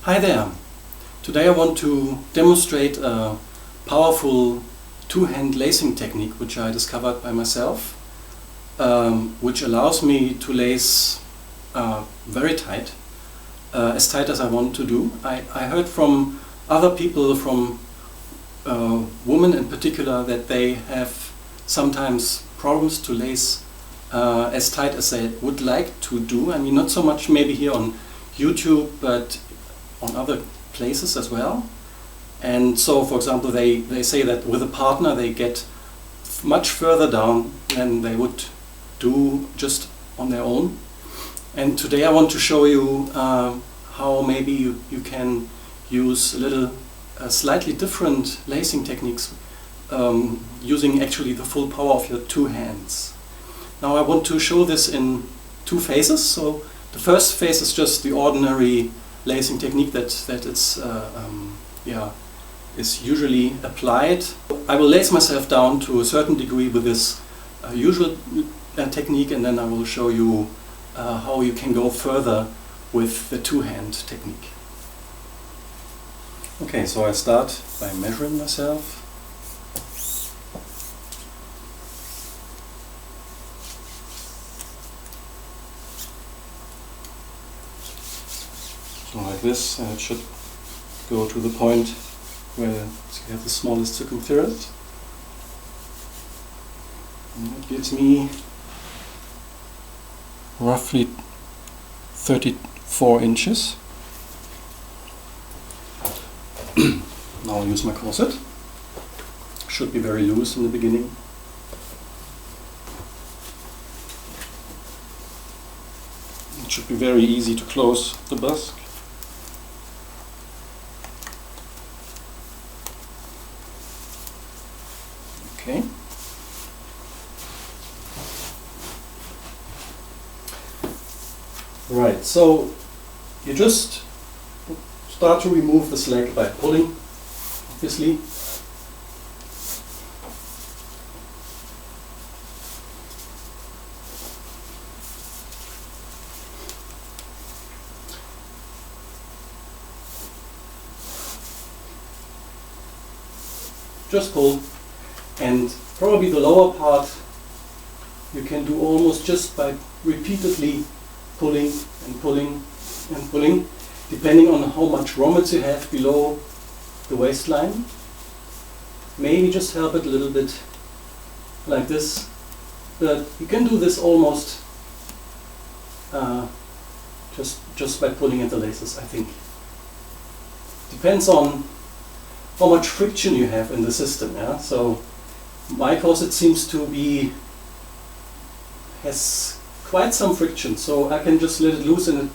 Hi there! Today I want to demonstrate a powerful two-hand lacing technique which I discovered by myself, which allows me to lace very tight, as tight as I want to do. I heard from other people, from women in particular, that they have sometimes problems to lace as tight as they would like to do. I mean, not so much maybe here on YouTube, but on other places as well. And so, for example, they say that with a partner they get much further down than they would do just on their own. And today I want to show you how maybe you can use slightly different lacing techniques using actually the full power of your two hands. Now I want to show this in two phases. So the first phase is just the ordinary lacing technique that is usually applied. I will lace myself down to a certain degree with this usual technique, and then I will show you how you can go further with the two-hand technique. Okay, so I start by measuring myself. So like this, and it should go to the point where you have the smallest circumference. And that gives me roughly 34 inches. Now I'll use my corset. Should be very loose in the beginning. It should be very easy to close the basque. Okay. Right, so you just start to remove the slack by pulling, obviously. Just pull. And probably the lower part you can do almost just by repeatedly pulling and pulling and pulling, depending on how much grommets you have below the waistline. Maybe just help it a little bit like this, but you can do this almost just by pulling at the laces, I think. Depends on how much friction you have in the system. Yeah? So my corset seems to has quite some friction, so I can just let it loose and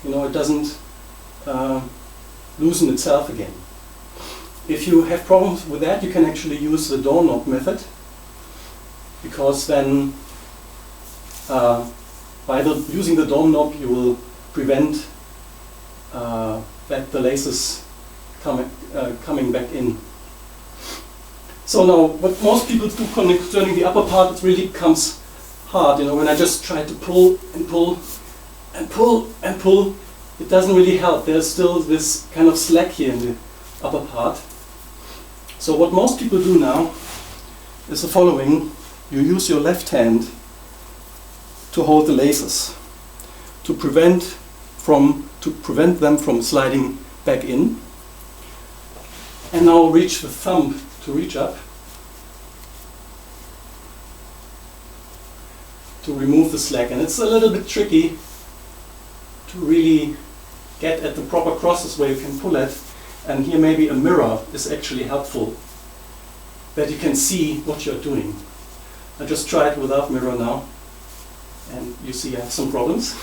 it doesn't loosen itself again. If you have problems with that, you can actually use the doorknob method, because then by using the doorknob you will prevent that the laces coming back in. So now, what most people do concerning the upper part, it really becomes hard. When I just try to pull and pull and pull and pull, it doesn't really help. There's still this kind of slack here in the upper part. So what most people do now is the following. You use your left hand to hold the laces to prevent them from sliding back in. And now reach the thumb to reach up to remove the slack. And it's a little bit tricky to really get at the proper crosses where you can pull it. And here maybe a mirror is actually helpful, that you can see what you're doing. I just tried without mirror now, and you see I have some problems.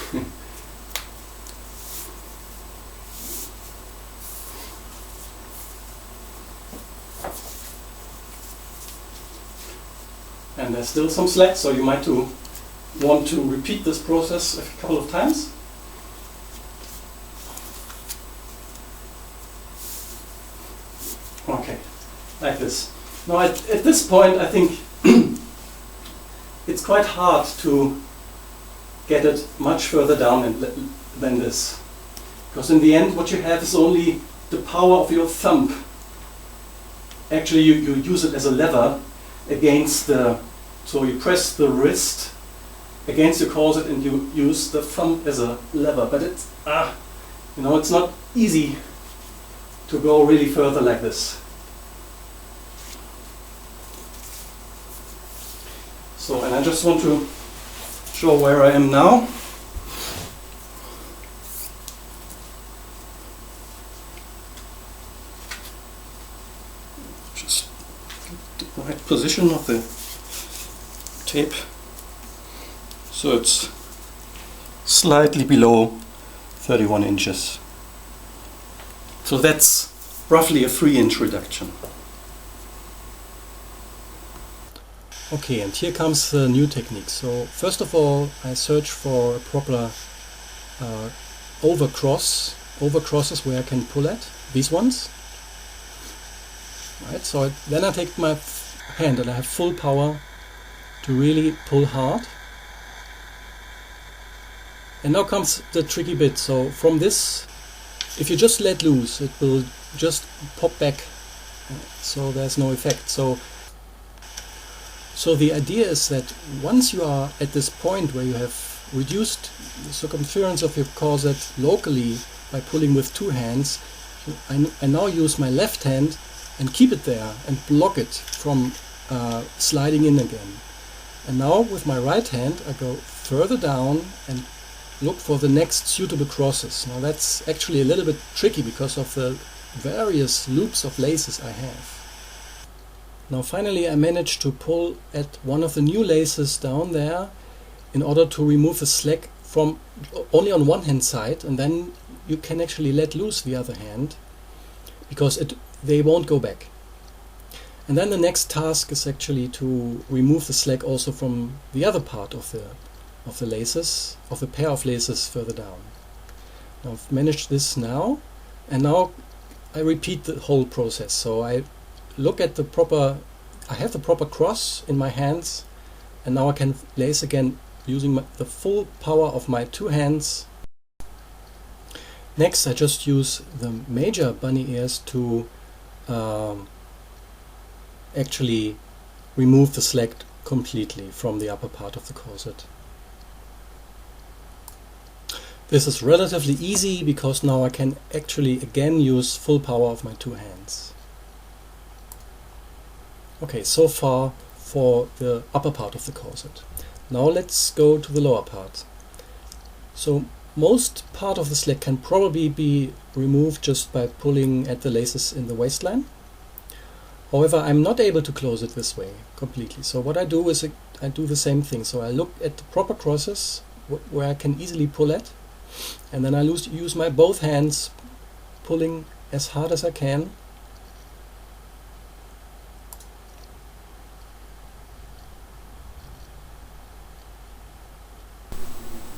And there's still some slack, so you might want to repeat this process a couple of times. Okay, like this. Now at this point I think it's quite hard to get it much further down than this. Because in the end what you have is only the power of your thumb. Actually you use it as a lever against so you press the wrist against your corset and you use the thumb as a lever. But it's, it's not easy to go really further like this. So, and I just want to show where I am now. Just get the right position of the tape. So it's slightly below 31 inches. So that's roughly a 3-inch reduction. Okay, and here comes the new technique. So first of all, I search for a proper overcrosses where I can pull at, these ones. Right, so then I take my hand and I have full power to really pull hard. And now comes the tricky bit. So from this, if you just let loose, it will just pop back, so there's no effect. So the idea is that once you are at this point where you have reduced the circumference of your corset locally by pulling with 2 hands, I now use my left hand and keep it there and block it from sliding in again. And now with my right hand I go further down and look for the next suitable crosses. Now that's actually a little bit tricky because of the various loops of laces I have. Now finally I managed to pull at one of the new laces down there in order to remove the slack from only on one hand side, and then you can actually let loose the other hand because they won't go back. And then the next task is actually to remove the slack also from the other part of the laces, of the pair of laces further down. Now I've managed this now, and now I repeat the whole process. So I look at I have the proper cross in my hands, and now I can lace again using the full power of my 2 hands. Next I just use the major bunny ears to actually remove the slack completely from the upper part of the corset. This is relatively easy because now I can actually again use full power of my 2 hands. Okay, so far for the upper part of the corset. Now let's go to the lower part. So most part of the slack can probably be removed just by pulling at the laces in the waistline. However, I'm not able to close it this way completely. So what I do is I do the same thing. So I look at the proper crosses where I can easily pull at, and then I use my both hands pulling as hard as I can.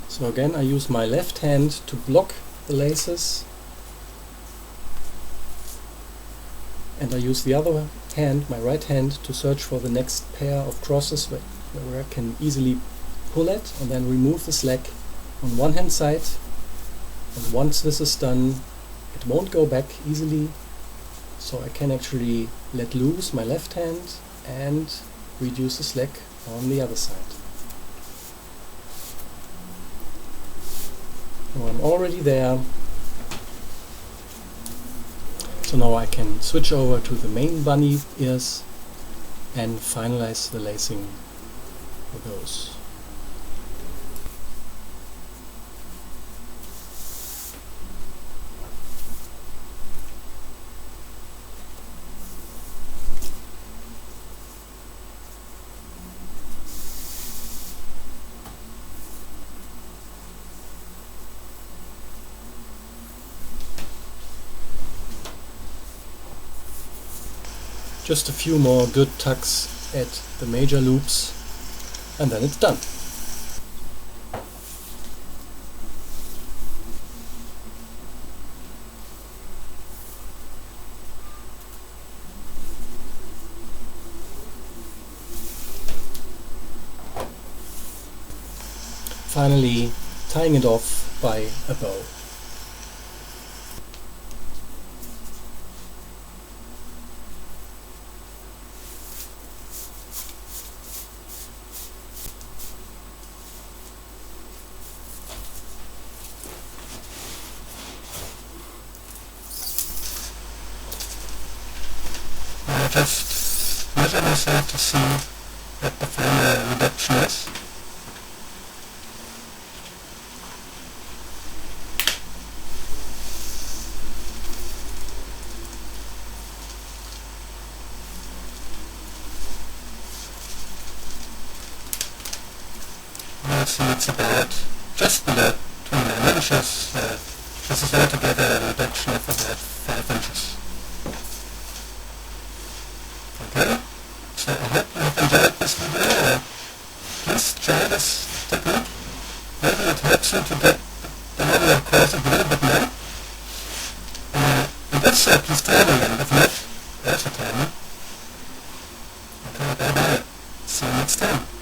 So again I use my left hand to block the laces, and I use the other hand, my right hand, to search for the next pair of crosses where I can easily pull at and then remove the slack on one hand side. And once this is done, it won't go back easily, so I can actually let loose my left hand and reduce the slack on the other side. Now I'm already there, so now I can switch over to the main bunny ears and finalize the lacing with those. Just a few more good tucks at the major loops, and then it's done. Finally, tying it off by a bow. just measure myself to see what the final reduction is. See, it's about just below 29 inches. This is altogether a reduction of about 5 inches. Okay, so I hope you have enjoyed this video. Please try this technique. Maybe it helps you to get the level of corset a little bit more. And that's it, please tell me, and if not, also tell me. Okay, bye bye. See you next time.